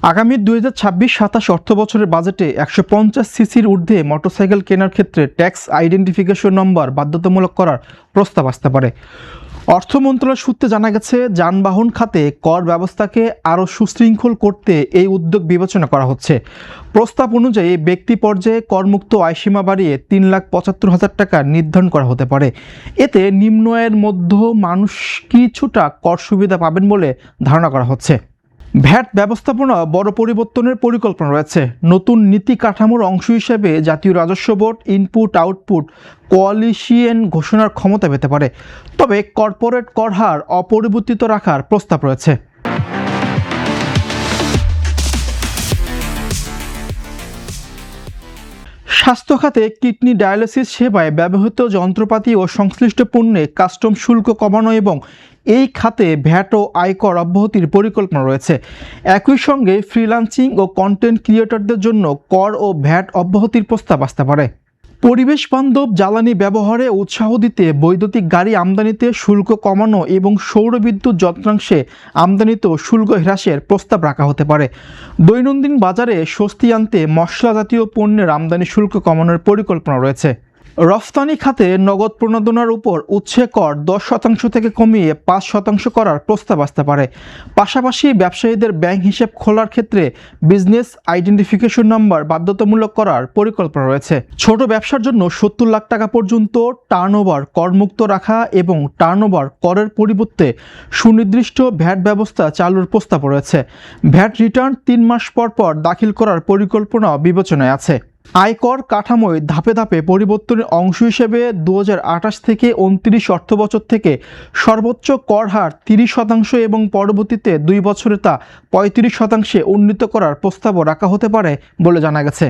আগামী 2026-27 অর্থবছরের বাজেটে 150 সিসির ঊর্ধ্বে মোটরসাইকেল কেনার ক্ষেত্রে ট্যাক্স আইডেন্টিফিকেশন নম্বর বাধ্যতামূলক করার প্রস্তাব আসতে পারে। অর্থ মন্ত্রণালয় সূত্রে জানা গেছে, যানবাহন খাতে কর ব্যবস্থাকে আরও সুশৃঙ্খল করতে এই উদ্যোগ বিবেচনা করা হচ্ছে। প্রস্তাব অনুযায়ী ব্যক্তি পর্যায়ে করমুক্ত আয়সীমা বাড়িয়ে 3,75,000 টাকা নির্ধারণ করা হতে পারে। এতে নিম্ন আয়ের মধ্য মানুষ কিছুটা কর সুবিধা পাবেন বলে ধারণা করা হচ্ছে। ভ্যাট ব্যবস্থাপনা বড় পরিবর্তনের পরিকল্পনা রয়েছে। নতুন নীতি কাঠামোর অংশ হিসেবে জাতীয় রাজস্ব বোর্ড ইনপুট আউটপুট কোয়ালিশন ঘোষণার ক্ষমতা পেতে পারে, তবে কর্পোরেট কর হার অপরিবর্তিত রাখার প্রস্তাব রয়েছে। স্বাস্থ্য খাতে কিডনি ডায়ালিসিস সেবায় ব্যবহৃত যন্ত্রপাতি ও সংশ্লিষ্ট পণ্যে কাস্টম শুল্ক কমানো এবং এই খাতে ভ্যাট ও আয়কর অব্যাহতির পরিকল্পনা রয়েছে। একই সঙ্গে ফ্রিল্যান্সিং ও কন্টেন্ট ক্রিয়েটরদের জন্য কর ও ভ্যাট অব্যাহতির প্রস্তাব আসতে পারে। পরিবেশ বান্ধব জ্বালানি ব্যবহারে উৎসাহ দিতে বৈদ্যুতিক গাড়ি আমদানিতে শুল্ক কমানো এবং সৌর বিদ্যুৎ যন্ত্রাংশে আমদানিতেও শুল্ক হ্রাসের প্রস্তাব রাখা হতে পারে। দৈনন্দিন বাজারে স্বস্তি আনতে মশলা জাতীয় পণ্যের আমদানি শুল্ক কমানোর পরিকল্পনা রয়েছে। রফতানি খাতে নগদ প্রণোদনার উপর উৎসে কর 10% থেকে কমিয়ে 5% করার প্রস্তাব আসতে পারে। পাশাপাশি ব্যবসায়ীদের ব্যাংক হিসাব খোলার ক্ষেত্রে বিজনেস আইডেন্টিফিকেশন নম্বর বাধ্যতামূলক করার পরিকল্পনা রয়েছে। ছোট ব্যবসার জন্য 70 লাখ টাকা পর্যন্ত টার্নওভার করমুক্ত রাখা এবং টার্নওভার করের পরিবর্তে সুনির্দিষ্ট ভ্যাট ব্যবস্থা চালুর প্রস্তাব রয়েছে। ভ্যাট রিটার্ন 3 মাস পর পর দাখিল করার পরিকল্পনা বিবেচনায় আছে। আয়কর কাঠামোয় ধাপে ধাপে পরিবর্তনের অংশ হিসেবে 2028 থেকে 29 অর্থবছর থেকে সর্বোচ্চ কর হার 30% এবং পরবর্তীতে 2 বছরে তা 35% উন্নীত করার প্রস্তাবও রাখা হতে পারে বলে জানা গেছে।